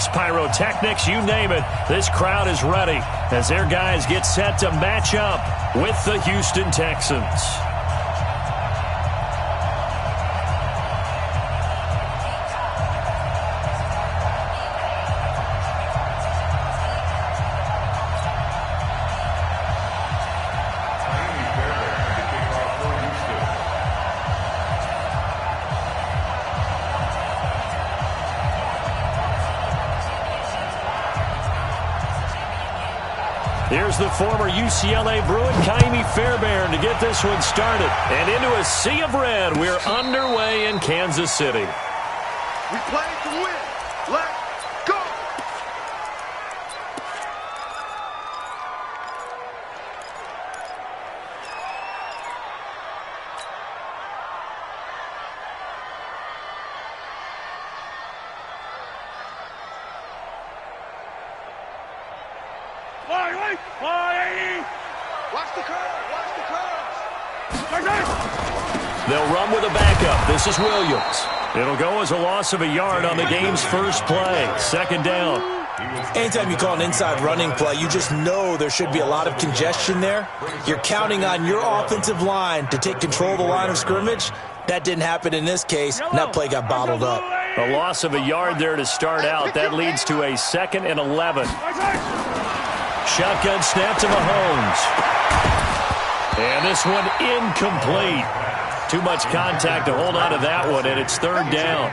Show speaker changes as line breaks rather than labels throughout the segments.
lights, pyrotechnics, you name it. This crowd is ready as their guys get set to match up with the Houston Texans. Here's the former UCLA Bruin, Kaimi Fairbairn, to get this one started. And into a sea of red, we're underway in Kansas City.
We play to win. Let's go! Watch the curve. Watch the curve.
They'll run with a backup. This is Williams. It'll go as a loss of a yard on the game's first play. Second down.
Anytime you call an inside running play, you just know there should be a lot of congestion there. You're counting on your offensive line to take control of the line of scrimmage. That didn't happen in this case, and that play got bottled up.
A loss of a yard there to start out. That leads to a 2nd and 11. Shotgun snap to Mahomes. And this one incomplete. Too much contact to hold on to that one, and it's 3rd down.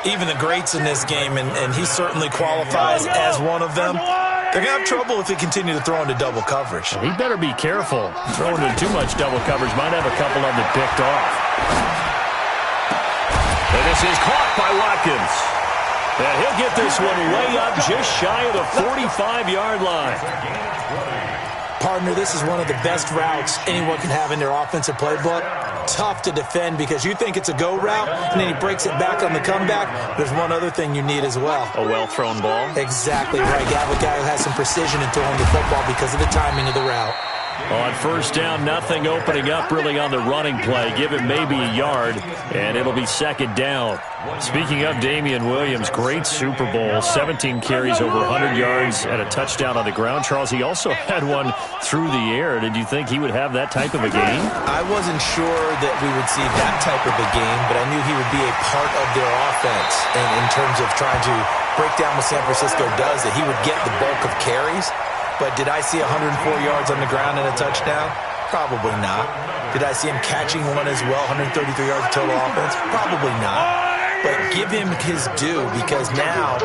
Even the greats in this game, and he certainly qualifies as one of them, they're going to have trouble if they continue to throw into double coverage.
He better be careful. Throwing into too much double coverage might have a couple of them picked off. And this is caught by Watkins. And he'll get this one way up just shy of the 45-yard line.
Partner, this is one of the best routes anyone can have in their offensive playbook. Tough to defend because you think it's a go route, and then he breaks it back on the comeback. There's one other thing you need as well.
A well-thrown ball?
Exactly right. You have a guy who has some precision in throwing the football because of the timing of the route.
On first down, nothing opening up really on the running play. Give him maybe a yard, and it'll be 2nd down. Speaking of Damian Williams, great Super Bowl, 17 carries, over 100 yards, and a touchdown on the ground. Charles, he also had one through the air. Did you think he would have that type of a game?
I wasn't sure that we would see that type of a game, but I knew he would be a part of their offense. And in terms of trying to break down what San Francisco does, that he would get the bulk of carries. But did I see 104 yards on the ground and a touchdown? Probably not. Did I see him catching one as well, 133 yards of total offense? Probably not. But give him his due because now,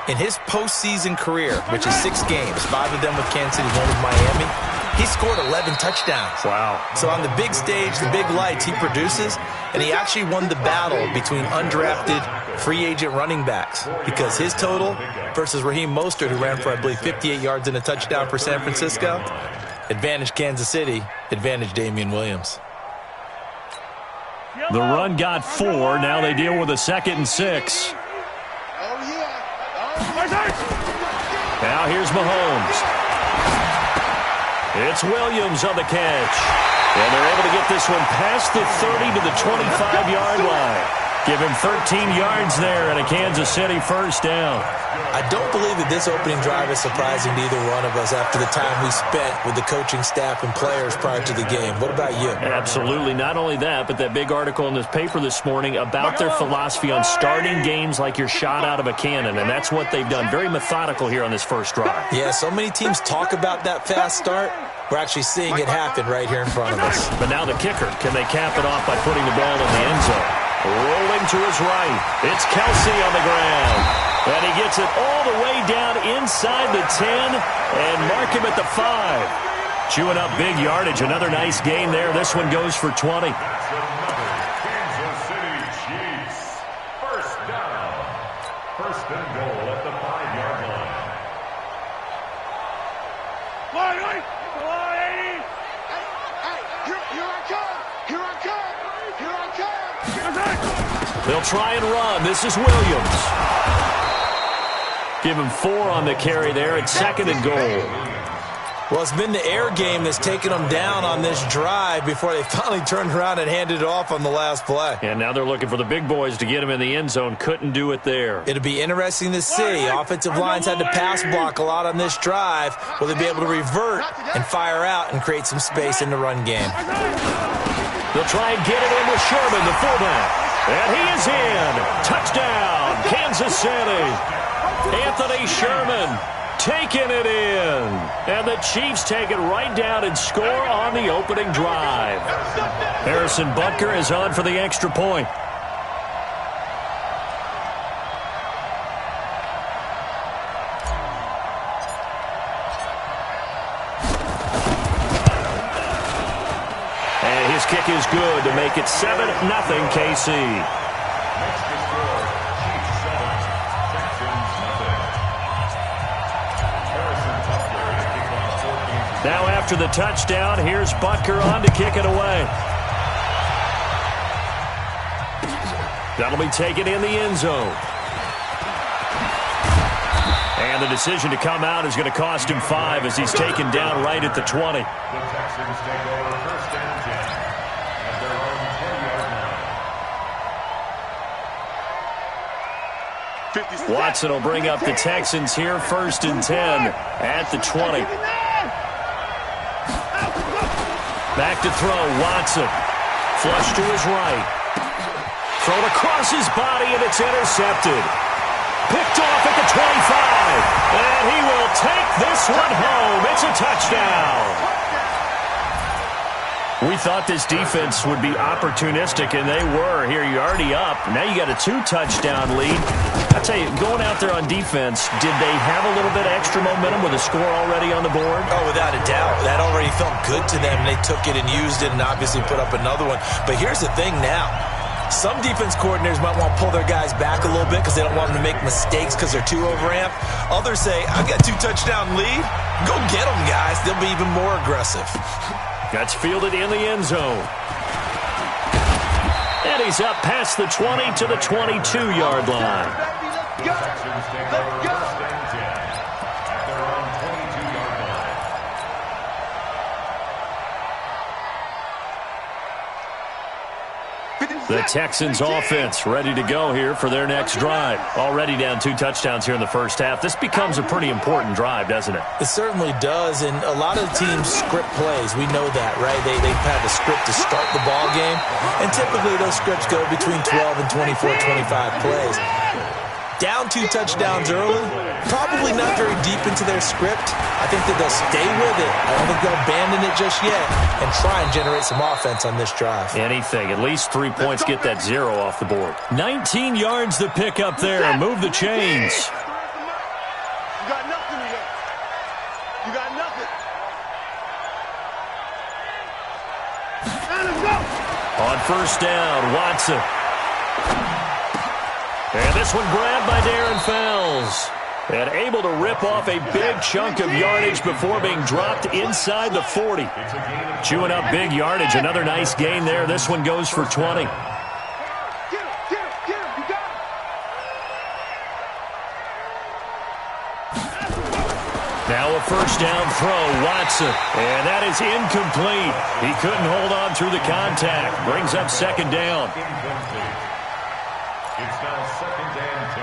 in his postseason career, which is 6 games, 5 of them with Kansas City, 1 with Miami, he scored 11 touchdowns.
Wow.
So on the big stage, the big lights, he produces, and he actually won the battle between undrafted free agent running backs because his total versus Raheem Mostert, who ran for, I believe, 58 yards and a touchdown for San Francisco, advantage Kansas City, advantage Damian Williams.
The run got 4. Now they deal with a 2nd and 6. Now here's Mahomes. It's Williams on the catch. And they're able to get this one past the 30 to the 25-yard line. Give him 13 yards there and a Kansas City first down.
I don't believe that this opening drive is surprising to either one of us after the time we spent with the coaching staff and players prior to the game. What about you?
Absolutely. Not only that, but that big article in this paper this morning about their philosophy on starting games like you're shot out of a cannon, and that's what they've done. Very methodical here on this first drive.
Yeah, so many teams talk about that fast start. We're actually seeing it happen right here in front of us.
But now the kicker. Can they cap it off by putting the ball in the end zone? Rolling to his right. It's Kelsey on the ground. And he gets it all the way down inside the 10 and mark him at the 5. Chewing up big yardage. Another nice gain there. This one goes for 20.
Kansas City Chiefs. First down. First and goal at the 5-yard line.
They'll try and run. This is Williams. Give him 4 on the carry there. It's 2nd and goal.
Well, it's been the air game that's taken them down on this drive before they finally turned around and handed it off on the last play.
And now they're looking for the big boys to get him in the end zone. Couldn't do it there.
It'll be interesting to see. Offensive lines had to pass block a lot on this drive. Will they be able to revert and fire out and create some space in the run game?
They'll try and get it in with Sherman, the fullback. And he is in. Touchdown, Kansas City. Anthony Sherman taking it in. And the Chiefs take it right down and score on the opening drive. Harrison Butker is on for the extra point. And his kick is good to make it 7-0 KC. Now after the touchdown, here's Butker on to kick it away. That'll be taken in the end zone. And the decision to come out is going to cost him 5 as he's taken down right at the 20.
The Texans take over first and 10 at their own 20-yard line.
Watson will bring up the Texans here, first and 10 at the 20. Back to throw, Watson. Flush to his right. Thrown across his body, and it's intercepted. Picked off at the 25. And he will take this one home. It's a touchdown. We thought this defense would be opportunistic, and they were. Here, you're already up. Now you got a 2-touchdown lead. I tell you, going out there on defense, did they have a little bit of extra momentum with a score already on the board?
Oh, without a doubt. That already felt good to them. They took it and used it and obviously put up another one. But here's the thing now. Some defense coordinators might want to pull their guys back a little bit because they don't want them to make mistakes because they're too overamped. Others say, I've got a 2-touchdown lead. Go get them, guys. They'll be even more aggressive.
That's fielded in the end zone. And he's up past the 20 to the 22-yard line.
The Texans take over first and 10 at their own 22-yard line.
The Texans offense ready to go here for their next drive. Already down 2 touchdowns here in the first half. This becomes a pretty important drive, doesn't it?
It certainly does, and a lot of teams script plays. We know that, right? They've had a script to start the ball game, and typically those scripts go between 12 and 24, 25 plays. Down 2 touchdowns early, probably not very deep into their script. I think that they'll stay with it. I don't think they'll abandon it just yet and try and generate some offense on this drive.
Anything. At least 3 points, get that 0 off the board. 19 yards to pick up there. Move the chains.
You got nothing here. You got nothing. And let's go.
On first down, Watson. And this one grabbed by Darren Fells. And able to rip off a big chunk of yardage before being dropped inside the 40. Chewing up big yardage. Another nice gain there. This one goes for 20.
Get him, you got him.
Now a first down throw, Watson. And that is incomplete. He couldn't hold on through the contact. Brings up second down.
It's now second and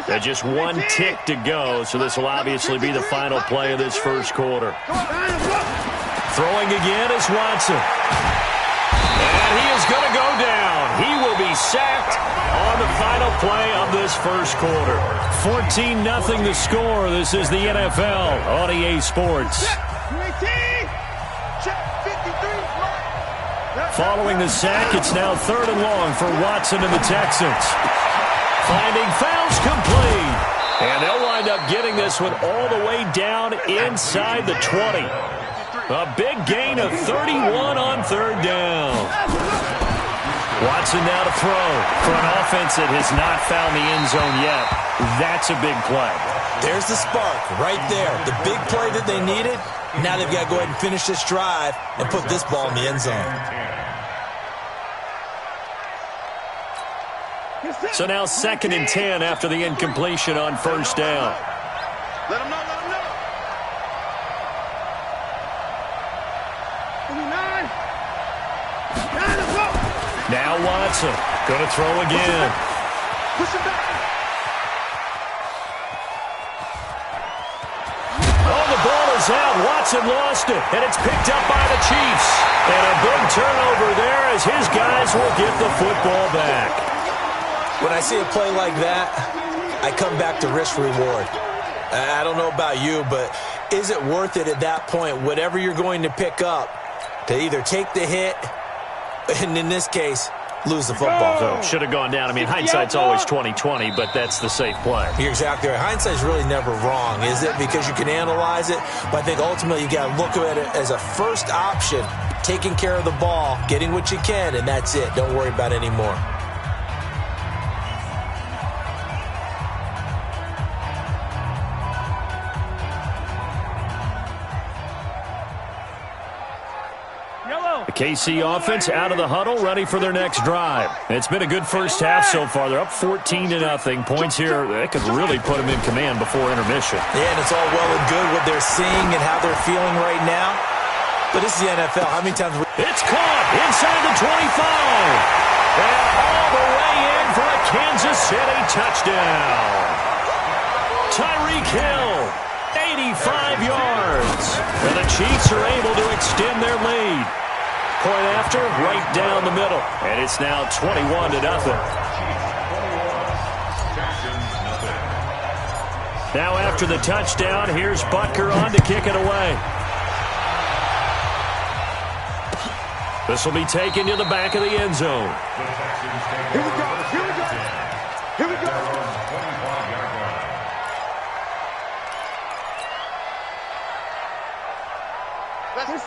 10.
And just 1 tick to go, so this will obviously be the final play of this first quarter. Throwing again is Watson. And he is going to go down. He will be sacked on the final play of this first quarter. 14-0 the score. This is the NFL on EA Sports. Following the sack, it's now 3rd and long for Watson and the Texans. Finding Fells complete. And they'll wind up getting this one all the way down inside the 20. A big gain of 31 on 3rd down. Watson now to throw for an offense that has not found the end zone yet. That's a big play.
There's the spark right there. The big play that they needed. Now they've got to go ahead and finish this drive and put this ball in the end zone.
So now 2nd and 10 after the incompletion on first down.
Let him know, let him know.
Now Watson. Going to throw again.
Push him back.
Oh, the ball is out. Watson lost it, and it's picked up by the Chiefs. And a big turnover there as his guys will get the football back.
When I see a play like that, I come back to risk-reward. I don't know about you, but is it worth it at that point, whatever you're going to pick up, to either take the hit, and in this case, lose the football?
So should have gone down. I mean, hindsight's always 20/20, but that's the safe play.
You're exactly right. Hindsight's really never wrong, is it? Because you can analyze it, but I think ultimately you got to look at it as a first option, taking care of the ball, getting what you can, and that's it. Don't worry about any more.
KC offense out of the huddle, ready for their next drive. It's been a good first half so far. They're up 14-0. Points here, that could really put them in command before intermission.
Yeah, and it's all well and good what they're seeing and how they're feeling right now. But this is the NFL. How many times...
It's caught inside the 25. And all the way in for a Kansas City touchdown. Tyreek Hill, 85 yards. And the Chiefs are able to extend their lead. Point after, right down the middle. And it's now 21-0. Now after the touchdown, here's Butker on to kick it away. This will be taken to the back of the end zone.
Here we go. Here we go. Here we go.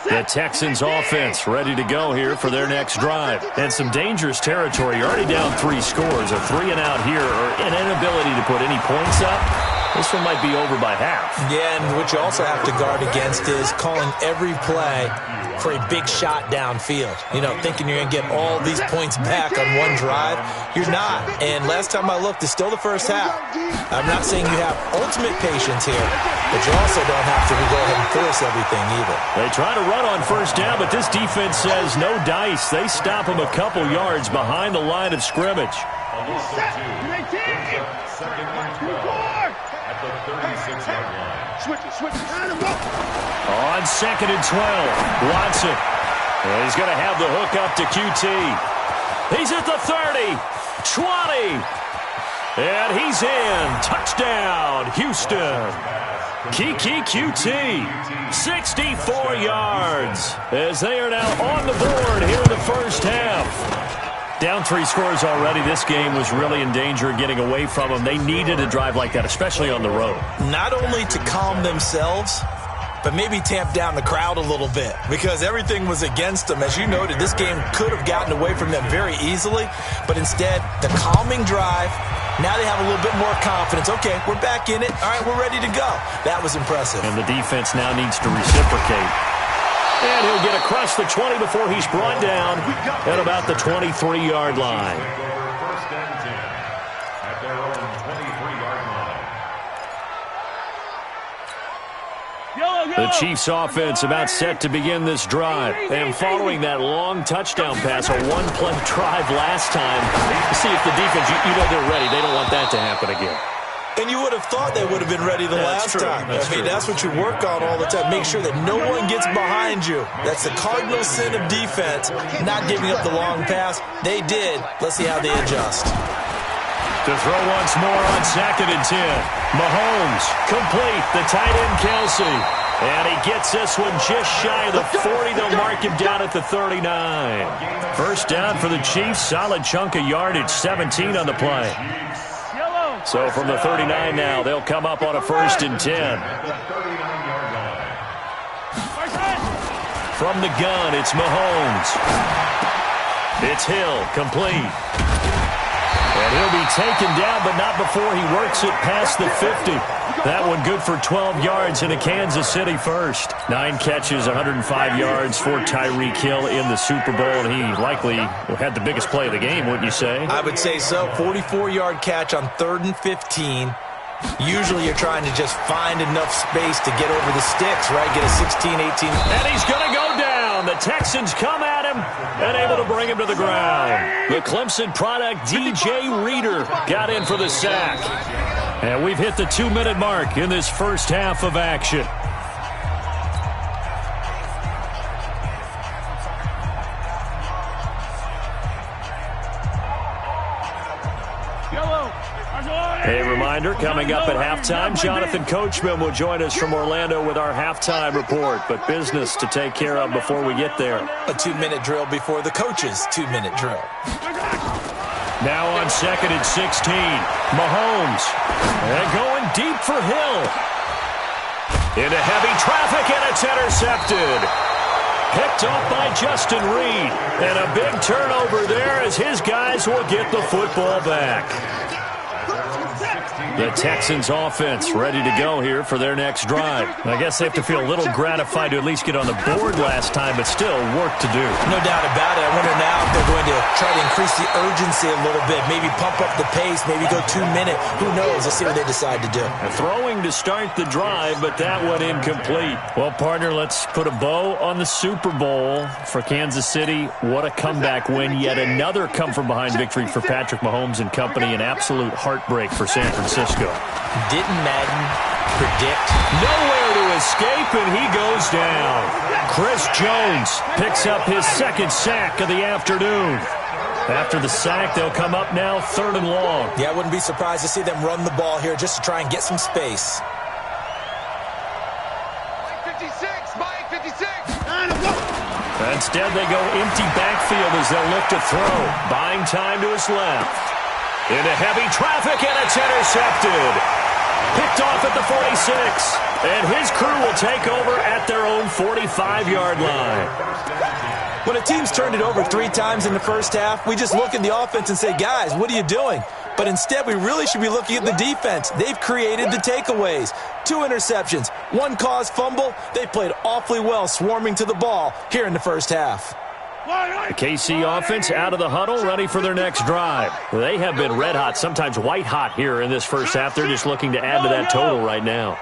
The Texans offense ready to go here for their next drive. And some dangerous territory. You're already down 3 scores. A 3 and out here, or an inability to put any points up. This one might be over by half.
Yeah, and what you also have to guard against is calling every play for a big shot downfield. You know, thinking you're going to get all these points back on one drive. You're not. And last time I looked, it's still the first half. I'm not saying you have ultimate patience here, but you also don't have to go ahead and force everything either.
They try to run on first down, but this defense says no dice. They stop them a couple yards behind the line of scrimmage.
Second and 12 at the 36-yard line.
Switch.
On second and 12, Watson. And he's going to have the hook up to QT. He's at the 30, 20, and he's in. Touchdown, Houston. Kiki QT, 64 yards, as they are now on the board here in the first half. Down 3 scores already. This game was really in danger of getting away from them. They needed a drive like that, especially on the road.
Not only to calm themselves, but maybe tamp down the crowd a little bit, because everything was against them. As you noted, this game could have gotten away from them very easily, but instead, the calming drive, now they have a little bit more confidence. Okay, we're back in it. All right, we're ready to go. That was impressive.
And the defense now needs to reciprocate. And he'll get across the 20 before he's brought down at about the 23-yard line.
First and 10 at their own 23-yard line.
The Chiefs offense about set to begin this drive. And following that long touchdown pass, a one-play drive last time, see if the defense, you know they're ready. They don't want that to happen again.
And you would have thought they would have been ready the last time. That's what you work on all the time. Make sure that no one gets behind you. That's the cardinal sin of defense, not giving up the long pass. They did. Let's see how they adjust.
To throw once more on second and 10. Mahomes, complete. The tight end, Kelsey. And he gets this one just shy of the 40. They'll mark him down at the 39. First down for the Chiefs. Solid chunk of yardage. 17 on the play. So from the 39 now, they'll come up on a first and 10. From the gun, it's Mahomes. It's Hill, complete. And he'll be taken down, but not before he works it past the 50. That one good for 12 yards in a Kansas City first. 9 catches, 105 yards for Tyreek Hill in the Super Bowl, and he likely had the biggest play of the game, wouldn't you say?
I would say so. 44-yard catch on 3rd and 15. Usually you're trying to just find enough space to get over the sticks, right? Get a 16, 18.
And he's going to go down. down. The Texans come at him and able to bring him to the ground. The Clemson product, DJ Reader, got in for the sack. And we've hit the 2-minute mark in this first half of action. A reminder, coming up at halftime, Jonathan Coachman will join us from Orlando with our halftime report, but business to take care of before we get there.
A 2-minute drill before the coach's 2-minute drill.
Now on 2nd and 16, Mahomes. And going deep for Hill. Into heavy traffic, and it's intercepted. Picked off by Justin Reed. And a big turnover there as his guys will get the football back. The Texans offense ready to go here for their next drive. I guess they have to feel a little gratified to at least get on the board last time, but still work to do.
No doubt about it. I wonder now if they're going to try to increase the urgency a little bit, maybe pump up the pace, maybe go 2-minute. Who knows? Let's see what they decide to do.
Throwing to start the drive, but that one incomplete. Well, partner, let's put a bow on the Super Bowl for Kansas City. What a comeback win. Yet another come-from-behind victory for Patrick Mahomes and company. An absolute heartbreak for San Francisco.
Didn't Madden predict?
Nowhere to escape, and he goes down. Chris Jones picks up his second sack of the afternoon. After the sack, they'll come up now 3rd and long.
Yeah, I wouldn't be surprised to see them run the ball here just to try and get some space.
Mike 56, Mike 56.
Instead, they go empty backfield as they'll look to throw. Buying time to his left. Into heavy traffic, and it's intercepted. Picked off at the 46. And his crew will take over at their own 45-yard line.
When a team's turned it over 3 times in the first half, we just look at the offense and say, guys, what are you doing? But instead, we really should be looking at the defense. They've created the takeaways. 2 interceptions, 1 caused fumble. They played awfully well swarming to the ball here in the first half.
The KC offense out of the huddle, ready for their next drive. They have been red hot, sometimes white hot here in this first half. They're just looking to add to that total right now.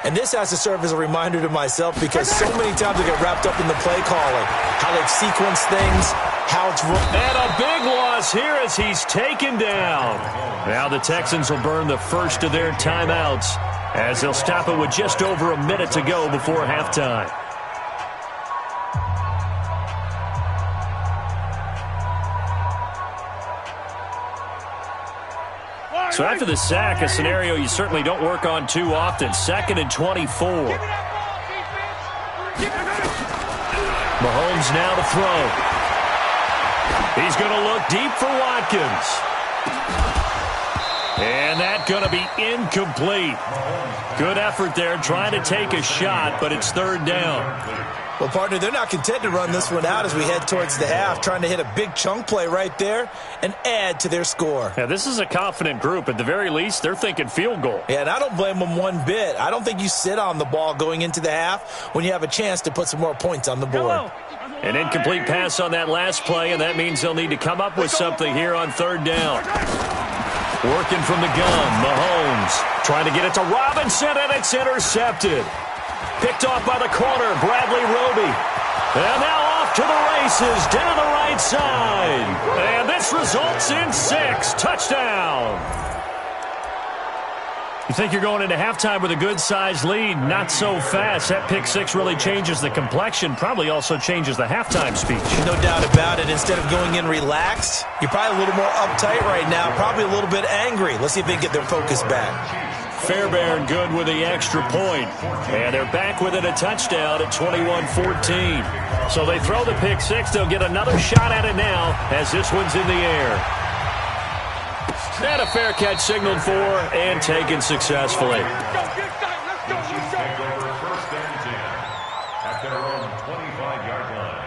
And this has to serve as a reminder to myself because so many times I get wrapped up in the play calling, how they've sequenced things, how it's...
And a big loss here as he's taken down. Now the Texans will burn the first of their timeouts as they'll stop it with just over a minute to go before halftime. So after the sack, a scenario you certainly don't work on too often. 2nd and 24. Mahomes now to throw. He's going to look deep for Watkins. And that's going to be incomplete. Good effort there trying to take a shot, but it's 3rd down.
Well, partner, they're not content to run this one out as we head towards the half, trying to hit a big chunk play right there and add to their score.
Yeah, this is a confident group. At the very least, they're thinking field goal.
Yeah, and I don't blame them one bit. I don't think you sit on the ball going into the half when you have a chance to put some more points on the board.
An incomplete pass on that last play, and that means they'll need to come up with something here on 3rd down. Working from the gun, Mahomes trying to get it to Robinson, and it's intercepted. Picked off by the corner, Bradley Roby. And now off to the races, down the right side. And this results in 6. Touchdown. You think you're going into halftime with a good-sized lead. Not so fast. That pick 6 really changes the complexion, probably also changes the halftime speech.
No doubt about it. Instead of going in relaxed, you're probably a little more uptight right now, probably a little bit angry. Let's see if they can get their focus back.
Fairbairn good with the extra point. And they're back within a touchdown at 21-14. So they throw the pick 6. They'll get another shot at it now as this one's in the air. And a fair catch signaled for and taken successfully.
At their own 25-yard line.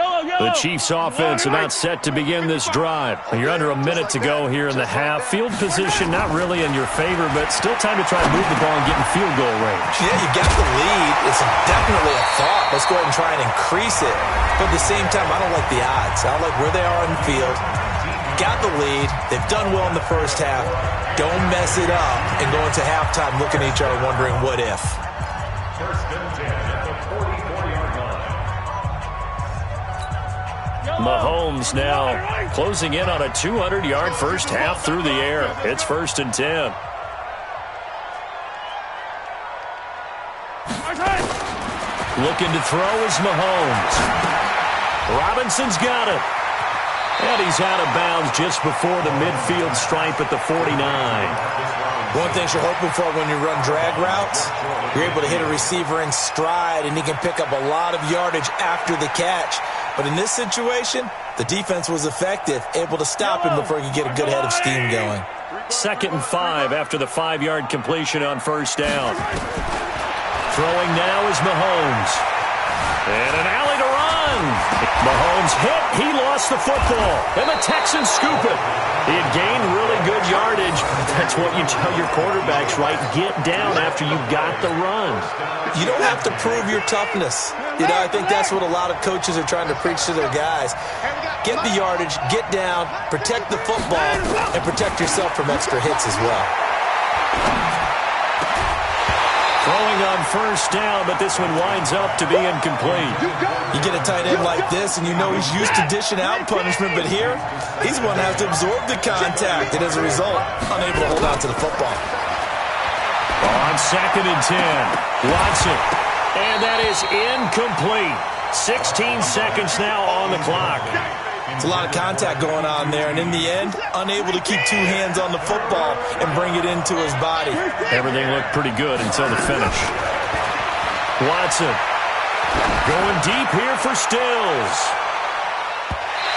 The Chiefs offense about set to begin this drive. You're under a minute to go here in the half. Field position not really in your favor, but still time to try and move the ball and get in field goal range.
Yeah, you got the lead. It's definitely a thought. Let's go ahead and try and increase it. But at the same time, I don't like the odds. I don't like where they are in the field. got the lead. They've done well in the first half. Don't mess it up and go into halftime looking at each other wondering what if.
First and 10 at the 44-yard line.
Mahomes now closing in on a 200-yard first half through the air. It's 1st and 10. Looking to throw is Mahomes. Robinson's got it. And he's out of bounds just before the midfield stripe at the 49.
One thing you're hoping for when you run drag routes, you're able to hit a receiver in stride, and he can pick up a lot of yardage after the catch. But in this situation, the defense was effective, able to stop him before he could get a good head of steam going.
2nd and 5 after the 5-yard completion on first down. Throwing now is Mahomes. And an alley to run. Mahomes hit. He lost the football. And the Texans scoop it. He had gained really good yardage. That's what you tell your quarterbacks, right? Get down after you got the run.
You don't have to prove your toughness. You know, I think that's what a lot of coaches are trying to preach to their guys. Get the yardage, get down, protect the football, and protect yourself from extra hits as well.
Throwing on first down, but this one winds up to be incomplete.
You get a tight end like this, and you know he's used to dishing out punishment, but here, he's the one that has to absorb the contact, and as a result, unable to hold on to the football.
On 2nd and 10, Watson. And that is incomplete. 16 seconds now on the clock.
It's a lot of contact going on there, and in the end, unable to keep two hands on the football and bring it into his body.
Everything looked pretty good until the finish. Watson going deep here for Stills.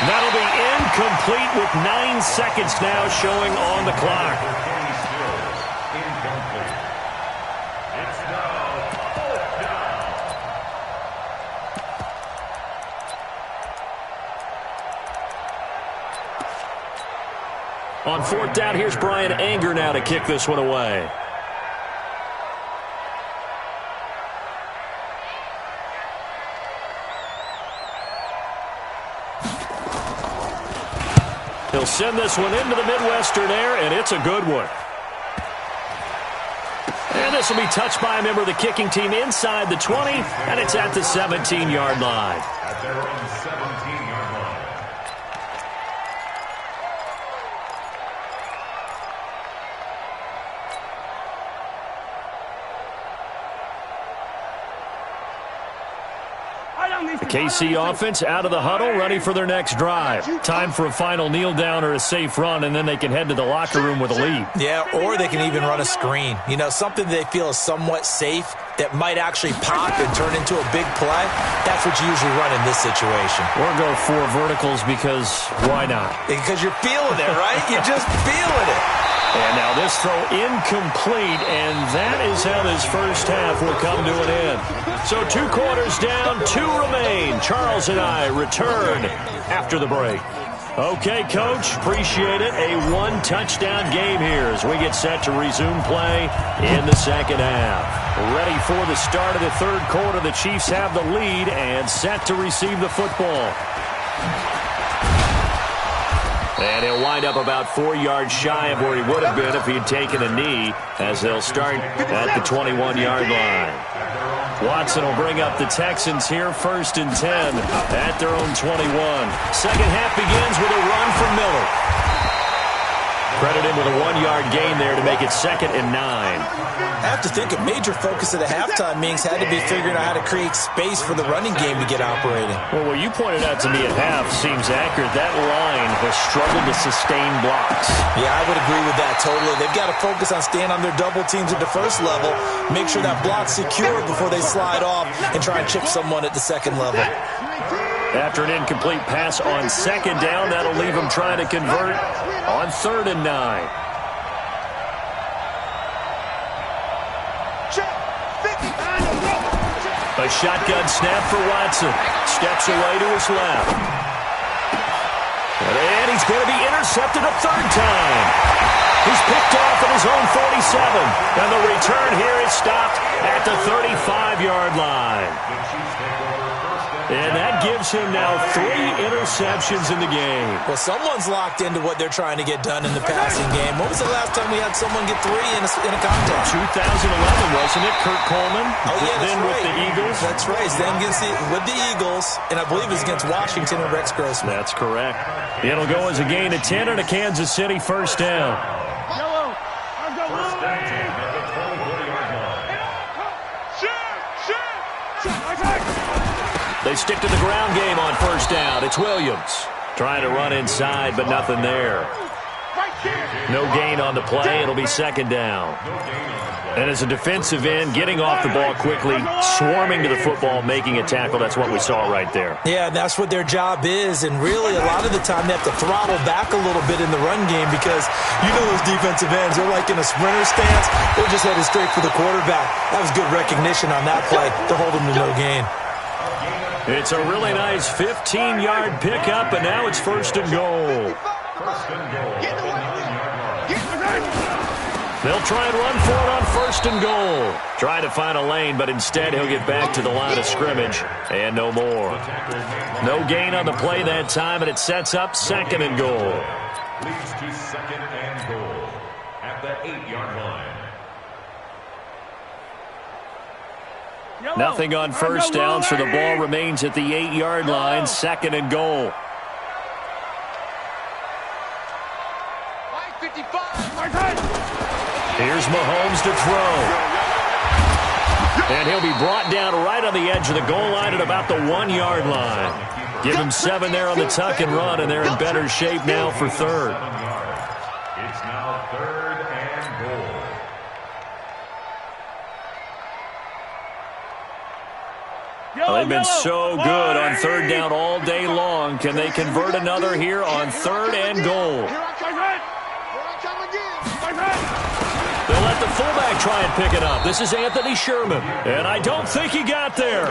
That'll be incomplete with 9 seconds now showing on the clock. On 4th down, here's Brian Anger now to kick this one away. He'll send this one into the Midwestern air, and it's a good one. And this will be touched by a member of the kicking team inside the 20, and it's at the 17-yard line.
At their own 17-yard line.
The KC offense out of the huddle, ready for their next drive. Time for a final kneel down or a safe run, and then they can head to the locker room with a lead.
Yeah, or they can even run a screen. You know, something they feel is somewhat safe that might actually pop and turn into a big play. That's what you usually run in this situation.
Or go 4 verticals because why not?
Because you're feeling it, right? You're just feeling it.
And now this throw incomplete, and that is how this first half will come to an end. So 2 quarters down, 2 remain. Charles and I return after the break. Okay, Coach, appreciate it. A 1-touchdown game here as we get set to resume play in the second half. Ready for the start of the 3rd quarter. The Chiefs have the lead and set to receive the football. And he'll wind up about 4 yards shy of where he would have been if he had taken a knee, as they'll start at the 21-yard line. Watson will bring up the Texans here, 1st and 10 at their own 21. Second half begins with a run from Miller. Credit him with a 1-yard gain there to make it 2nd and 9.
I have to think a major focus of the halftime meetings had to be figuring out how to create space for the running game to get operating.
Well, what you pointed out to me at half seems accurate. That line has struggled to sustain blocks.
Yeah, I would agree with that totally. They've got to focus on staying on their double teams at the first level, make sure that block's secure before they slide off and try and chip someone at the second level.
After an incomplete pass on 2nd down, that'll leave them trying to convert on 3rd and 9. A shotgun snap for Watson. Steps away to his left. And he's going to be intercepted a 3rd time. He's picked off at his own 47. And the return here is stopped at the 35-yard line.
The Chiefs take over 1st
And that gives him now 3 interceptions in the game.
Well, someone's locked into what they're trying to get done in the passing game. When was the last time we had someone get 3 in a contest?
2011, wasn't it? Kurt Coleman.
Oh, yeah, that's
then
right.
with the Eagles.
That's right. Then with the Eagles, and I believe it was against Washington and Rex Grossman.
That's correct. It'll go as a gain of 10 and a Kansas City first down.
First and 10 at the 20-yard line.
They stick to the ground game on first down. It's Williams trying to run inside, but nothing there. No gain on the play. It'll be second down. And as a defensive end, getting off the ball quickly, swarming to the football, making a tackle, that's what we saw right there.
Yeah, and that's what their job is. And really, a lot of the time, they have to throttle back a little bit in the run game because you know those defensive ends, they're like in a sprinter stance. They're just headed straight for the quarterback. That was good recognition on that play to hold them to no gain.
It's a really nice 15-yard pickup, and now it's first and goal.
First and goal at the 9-yard line.
They'll try and run for it on first and goal. Try to find a lane, but instead he'll get back to the line of scrimmage, and no more. No gain on the play that time, and it sets up second and goal.
Leads to second and goal at the 8-yard line.
Nothing on first down, so the ball remains at the 8-yard line, second and goal. Here's Mahomes to throw. And he'll be brought down right on the edge of the goal line at about the 1-yard line. Give him 7 there on the tuck and run, and they're in better shape now for third.
It's now third and goal.
Well, they've been so good on third down all day long. Can they convert another here on third and goal? They'll let the fullback try and pick it up. This is Anthony Sherman. And I don't think he got there.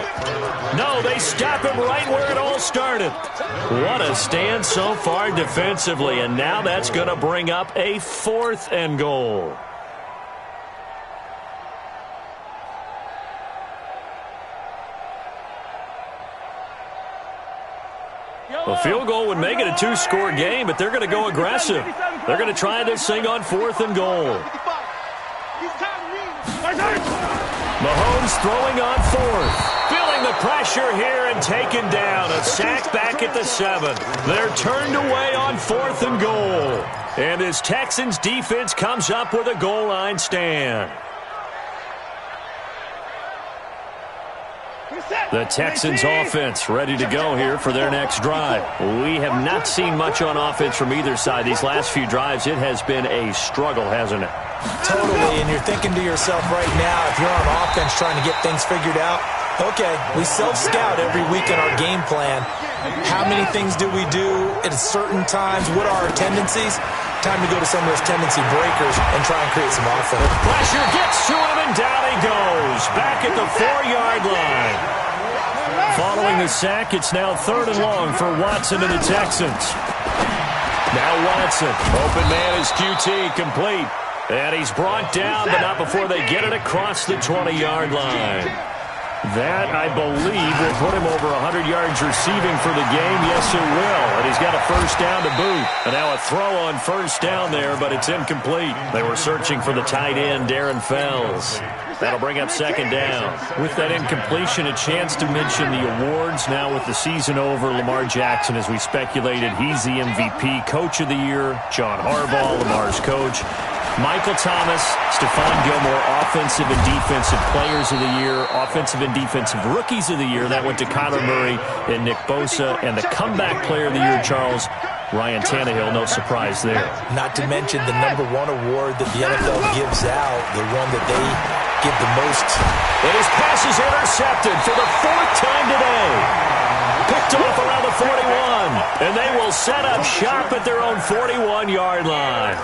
No, they stop him right where it all started. What a stand so far defensively. And now that's going to bring up a fourth and goal. A field goal would make it a 2-score game, but they're going to go aggressive. They're going to try this thing on fourth and goal. Mahomes throwing on fourth. Feeling the pressure here and taken down. A sack back at the 7. They're turned away on fourth and goal. And this Texans defense comes up with a goal line stand. The Texans offense ready to go here for their next drive. We have not seen much on offense from either side. These last few drives, it has been a struggle, hasn't it?
Totally, and you're thinking to yourself right now, if you're on offense trying to get things figured out, okay, we self-scout every week in our game plan. How many things do we do at certain times? What are our tendencies? Time to go to some of those tendency breakers and try and create some offense.
Pressure gets to him, and down he goes. Back at the 4-yard line. Following the sack, it's now third and long for Watson and the Texans. Now Watson. Open man is QT, complete. And he's brought down, but not before they get it across the 20-yard line. That, I believe, will put him over 100 yards receiving for the game. Yes, it will. And he's got a first down to boot. And now a throw on first down there, but it's incomplete. They were searching for the tight end, Darren Fells. That'll bring up second down. With that incompletion, a chance to mention the awards. Now with the season over, Lamar Jackson, as we speculated, he's the MVP, Coach of the Year. John Harbaugh, Lamar's coach. Michael Thomas, Stephon Gilmore, Offensive and Defensive Players of the Year, Offensive and Defensive Rookies of the Year. That went to Kyler Murray and Nick Bosa. And the Comeback Player of the Year, Charles, Ryan Tannehill, no surprise there.
Not to mention the #1 award that the NFL gives out, the one that they give the most.
And his pass is intercepted for the 4th time today. Picked off around the 41. And they will set up shop at their own 41-yard line.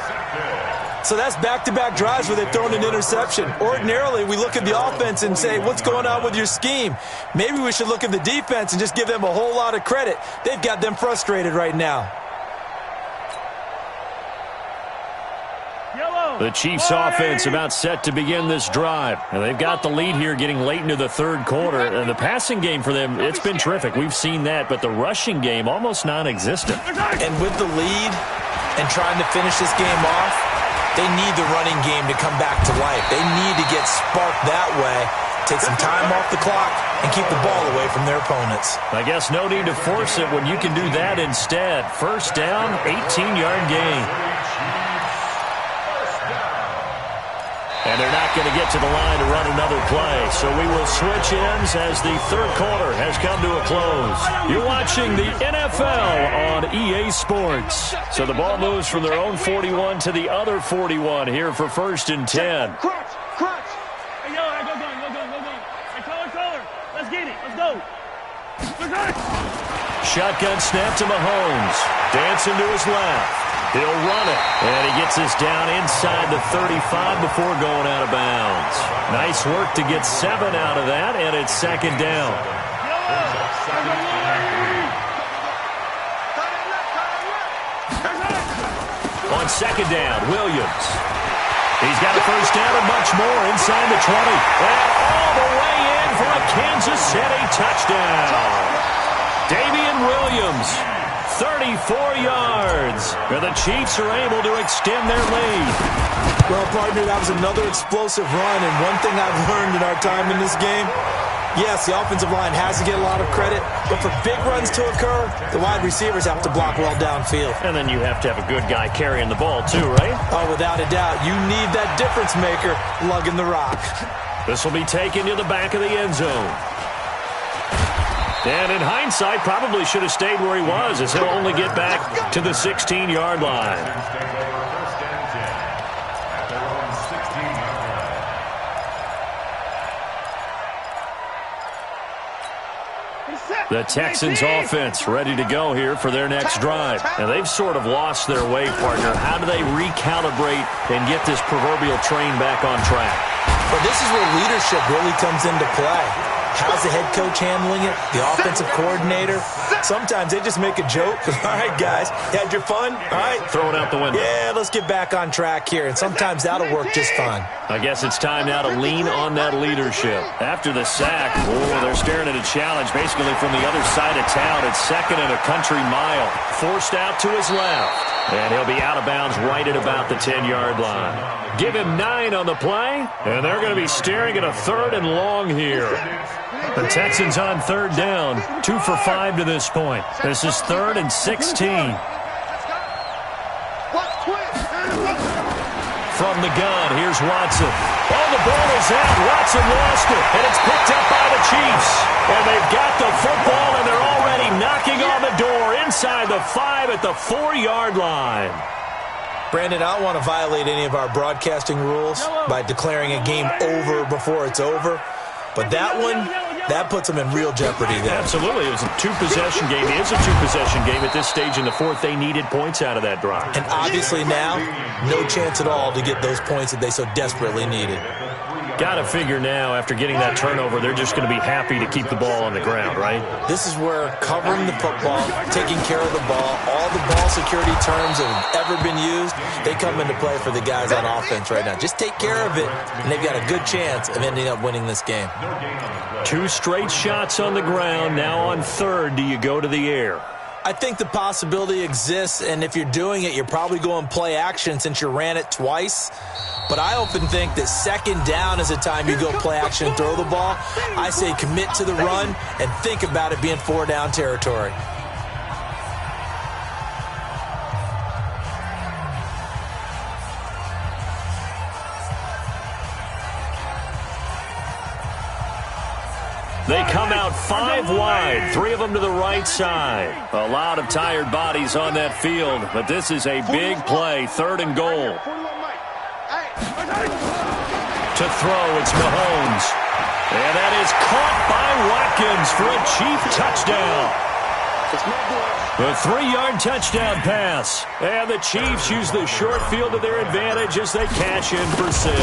So that's back-to-back drives where they've thrown an interception. Ordinarily, we look at the offense and say, what's going on with your scheme? Maybe we should look at the defense and just give them a whole lot of credit. They've got them frustrated right now.
Yellow.
The Chiefs offense about set to begin this drive. And they've got the lead here getting late into the third quarter. And the passing game for them, it's been terrific. We've seen that. But the rushing game, almost non-existent.
And with the lead and trying to finish this game off, they need the running game to come back to life. They need to get sparked that way, take some time off the clock, and keep the ball away from their opponents.
I guess no need to force it when you can do that instead. First down, 18-yard gain. And they're not going to get to the line to run another play. So we will switch ends as the third quarter has come to a close. You're watching the NFL on EA Sports. So the ball moves from their own 41 to the other 41 here for 1st and 10.
Crunch, crunch. Hey, yo, go gun. Hey, color. Let's get it. Let's go.
Shotgun snap to Mahomes. Dancing to his left. He'll run it, and he gets us down inside the 35 before going out of bounds. Nice work to get 7 out of that, and it's 2nd down. On 2nd down, Williams. He's got a first down and much more inside the 20. And all the way in for a Kansas City touchdown. Damian Williams. 34 yards. And the Chiefs are able to extend their lead.
Well, partner, that was another explosive run, and one thing I've learned in our time in this game, yes, the offensive line has to get a lot of credit, but for big runs to occur, the wide receivers have to block well downfield.
And then you have to have a good guy carrying the ball too, right?
Oh, without a doubt. You need that difference maker lugging the rock.
This will be taken to the back of the end zone. And in hindsight, probably should have stayed where he was, as he'll only get back to the 16-yard line. The Texans offense ready to go here for their next drive. And they've sort of lost their way, partner. How do they recalibrate and get this proverbial train back on track?
But this is where leadership really comes into play. How's the head coach handling it? The offensive coordinator? Sometimes they just make a joke. All right, guys, you had your fun? All right.
Throw it out the window.
Yeah, let's get back on track here. And sometimes that'll work just fine.
I guess it's time now to lean on that leadership. After the sack, they're staring at a challenge basically from the other side of town. It's 2nd and a country mile. Forced out to his left. And he'll be out of bounds right at about the 10-yard line. Give him 9 on the play, and they're going to be staring at a 3rd and long here. The Texans on 3rd down, 2 for 5 to this point. This is 3rd and 16. From the gun, here's Watson. Oh, the ball is out. Watson lost it, and it's picked up by the Chiefs. And they've got the football, and they're already knocking on the door inside the 5 at the 4-yard line.
Brandon, I don't want to violate any of our broadcasting rules by declaring a game over before it's over. But that one, that puts them in real jeopardy there.
Absolutely. It was a 2-possession game. It is a 2-possession game at this stage in the 4th. They needed points out of that drive.
And obviously now, no chance at all to get those points that they so desperately needed.
Got to figure now, after getting that turnover, they're just going to be happy to keep the ball on the ground, right?
This is where covering the football, taking care of the ball, all the ball security terms that have ever been used, they come into play for the guys on offense right now. Just take care of it, and they've got a good chance of ending up winning this game.
2 straight shots on the ground. Now on 3rd, do you go to the air?
I think the possibility exists, and if you're doing it, you're probably going play action since you ran it twice. But I often think that 2nd down is a time you go play action and throw the ball. I say commit to the run and think about it being 4-down territory.
They come out 5 wide, 3 of them to the right side. A lot of tired bodies on that field, but this is a big play, 3rd and goal. To throw, it's Mahomes. And that is caught by Watkins for a Chief touchdown. The 3-yard touchdown pass. And the Chiefs use the short field to their advantage as they cash in for 6.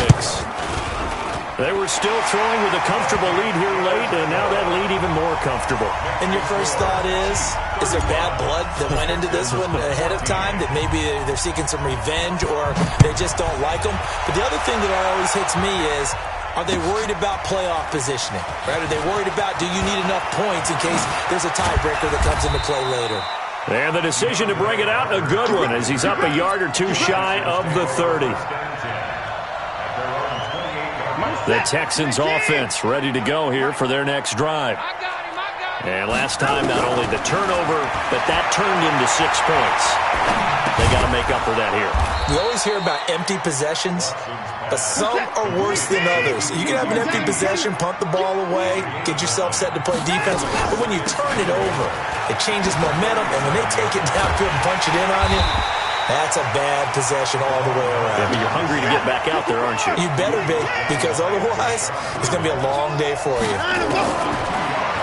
They were still throwing with a comfortable lead here late, and now that lead even more comfortable.
And your first thought is there bad blood that went into this one ahead of time, that maybe they're seeking some revenge or they just don't like them? But the other thing that always hits me is, are they worried about playoff positioning? Right? Are they worried about, do you need enough points in case there's a tiebreaker that comes into play later?
And the decision to bring it out, a good one, as he's up a yard or two shy of the 30. The Texans offense ready to go here for their next drive. And last time, not only the turnover, but that turned into 6 points. They got to make up for that here.
We always hear about empty possessions, but some are worse than others. You can have an empty possession, punt the ball away, get yourself set to play defense, but when you turn it over, it changes momentum, and when they take it downfield and punch it in on you, that's a bad possession all the way around.
Yeah, but you're hungry to get back out there, aren't you?
You better be, because otherwise, it's going to be a long day for you.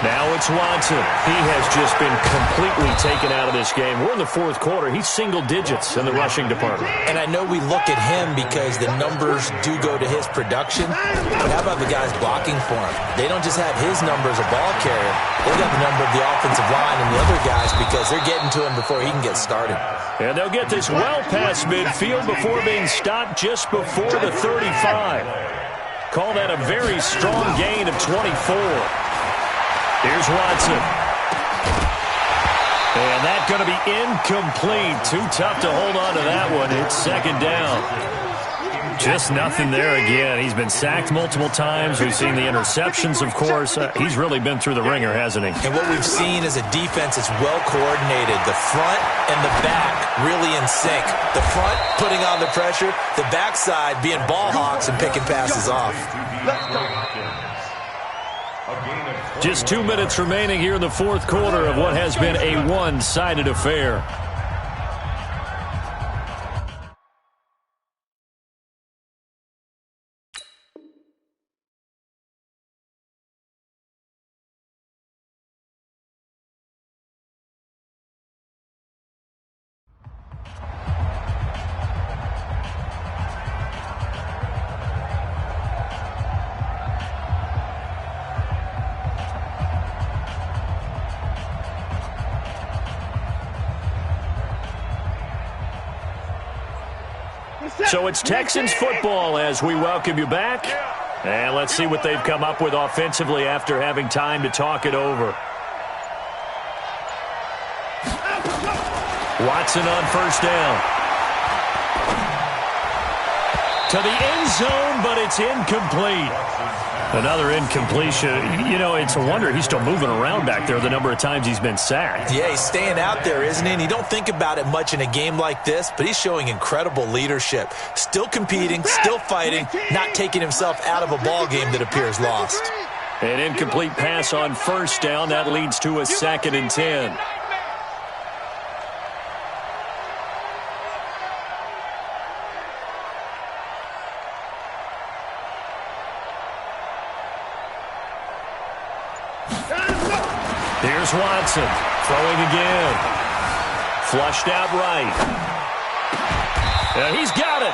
Now it's Watson. He has just been completely taken out of this game. We're in the fourth quarter. He's single digits in the rushing department.
And I know we look at him because the numbers do go to his production. But how about the guys blocking for him? They don't just have his number as a ball carrier. They've got the number of the offensive line and the other guys because they're getting to him before he can get started.
And they'll get this well past midfield before being stopped just before the 35. Call that a very strong gain of 24. Here's Watson. And that's going to be incomplete. Too tough to hold on to that one. It's second down. Just nothing there again. He's been sacked multiple times. We've seen the interceptions, of course. He's really been through the ringer, hasn't he?
And what we've seen is a defense that's well coordinated. The front and the back really in sync. The front putting on the pressure. The backside being ball hawks and picking passes off.
Just 2 minutes remaining here in the fourth quarter of what has been a one-sided affair. So it's Texans football as we welcome you back. And let's see what they've come up with offensively after having time to talk it over. Watson on first down. To the end zone, but it's incomplete. Another incompletion. You know, it's a wonder he's still moving around back there the number of times he's been sacked.
Yeah, he's staying out there, isn't he? And you don't think about it much in a game like this, but he's showing incredible leadership. Still competing, still fighting, not taking himself out of a ball game that appears lost.
An incomplete pass on first down. That leads to a 2nd and 10. Here's Watson, throwing again. Flushed out right. And he's got it.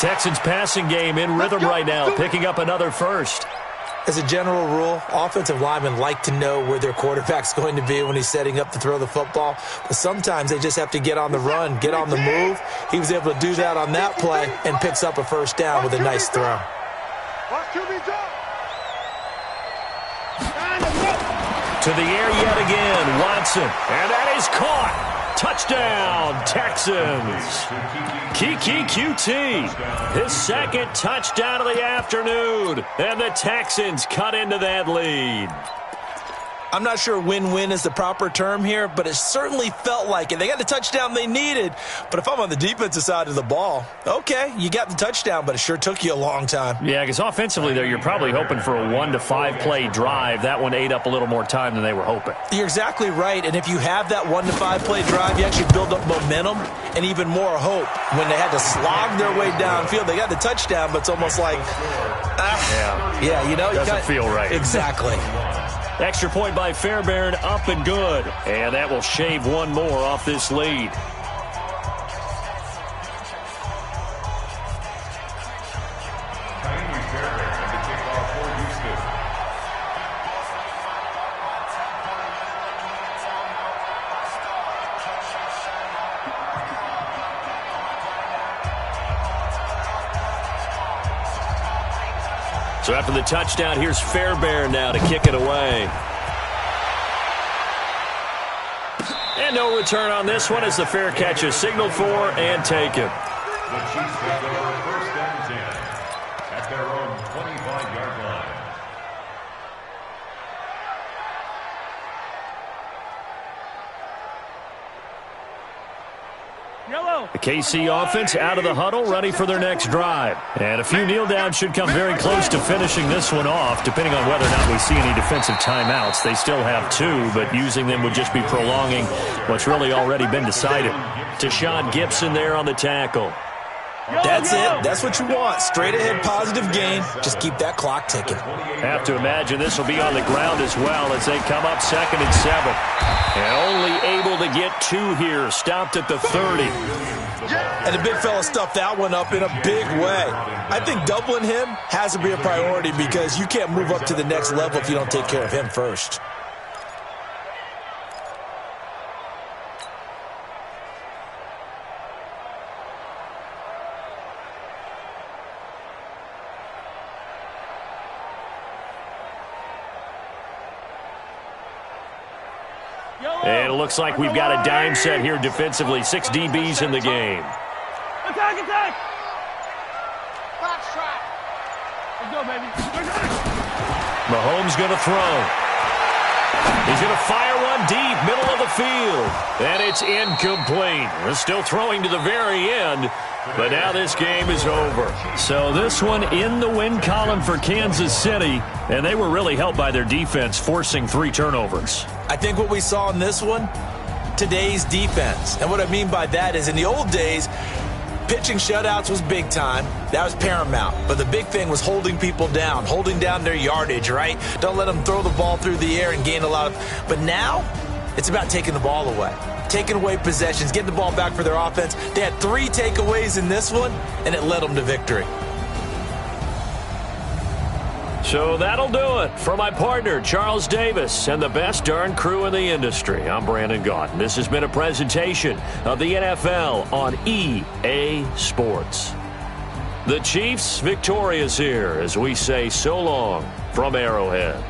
Texans passing game in rhythm right now, picking up another first.
As a general rule, offensive linemen like to know where their quarterback's going to be when he's setting up to throw the football. But sometimes they just have to get on the run, get on the move. He was able to do that on that play and picks up a first down with a nice throw.
To the air yet again, Watson. And that is caught. Touchdown, Texans. Kiki QT, his second touchdown of the afternoon. And the Texans cut into that lead.
I'm not sure win-win is the proper term here, but it certainly felt like it. They got the touchdown they needed, but if I'm on the defensive side of the ball, okay, you got the touchdown, but it sure took you a long time.
Yeah, because offensively, there, you're probably hoping for a 1 to 5 play drive. That one ate up a little more time than they were hoping.
You're exactly right, and if you have that 1 to 5 play drive, you actually build up momentum and even more hope. When they had to slog their way downfield, they got the touchdown, but it's almost like, yeah, you know,
doesn't feel right.
Exactly.
Extra point by Fairbairn, up and good. And that will shave one more off this lead. So after the touchdown, here's Fairbairn now to kick it away. And no return on this one as the fair catch is signaled for and taken.
The Chiefs take over 1st and 10 at their own 25-yard line.
Yellow.
The KC offense out of the huddle, ready for their next drive. And a few kneel downs should come very close to finishing this one off, depending on whether or not we see any defensive timeouts. They still have 2, but using them would just be prolonging what's really already been decided. Tashawn Gibson there on the tackle.
That's it. That's what you want. Straight ahead positive gain. Just keep that clock ticking.
Have to imagine this will be on the ground as well as they come up 2nd and 7. And only able to get 2 here. Stopped at the 30.
And the big fella stuffed that one up in a big way. I think doubling him has to be a priority because you can't move up to the next level if you don't take care of him first.
And it looks like we've got a dime set here defensively. 6 DBs in the game.
Attack, attack. Let's go, baby.
Mahomes going to throw. He's going to fire one deep, middle of the field. And it's incomplete. We're still throwing to the very end. But now this game is over. So this one in the win column for Kansas City. And they were really helped by their defense, forcing 3 turnovers.
I think what we saw in this one, today's defense. And what I mean by that is in the old days, pitching shutouts was big time. That was paramount. But the big thing was holding people down, holding down their yardage, right? Don't let them throw the ball through the air and gain a lot of... But now, it's about taking the ball away. Taking away possessions, getting the ball back for their offense. They had 3 takeaways in this one, and it led them to victory.
So that'll do it for my partner, Charles Davis, and the best darn crew in the industry. I'm Brandon Gaudin. This has been a presentation of the NFL on EA Sports. The Chiefs victorious here as we say so long from Arrowhead.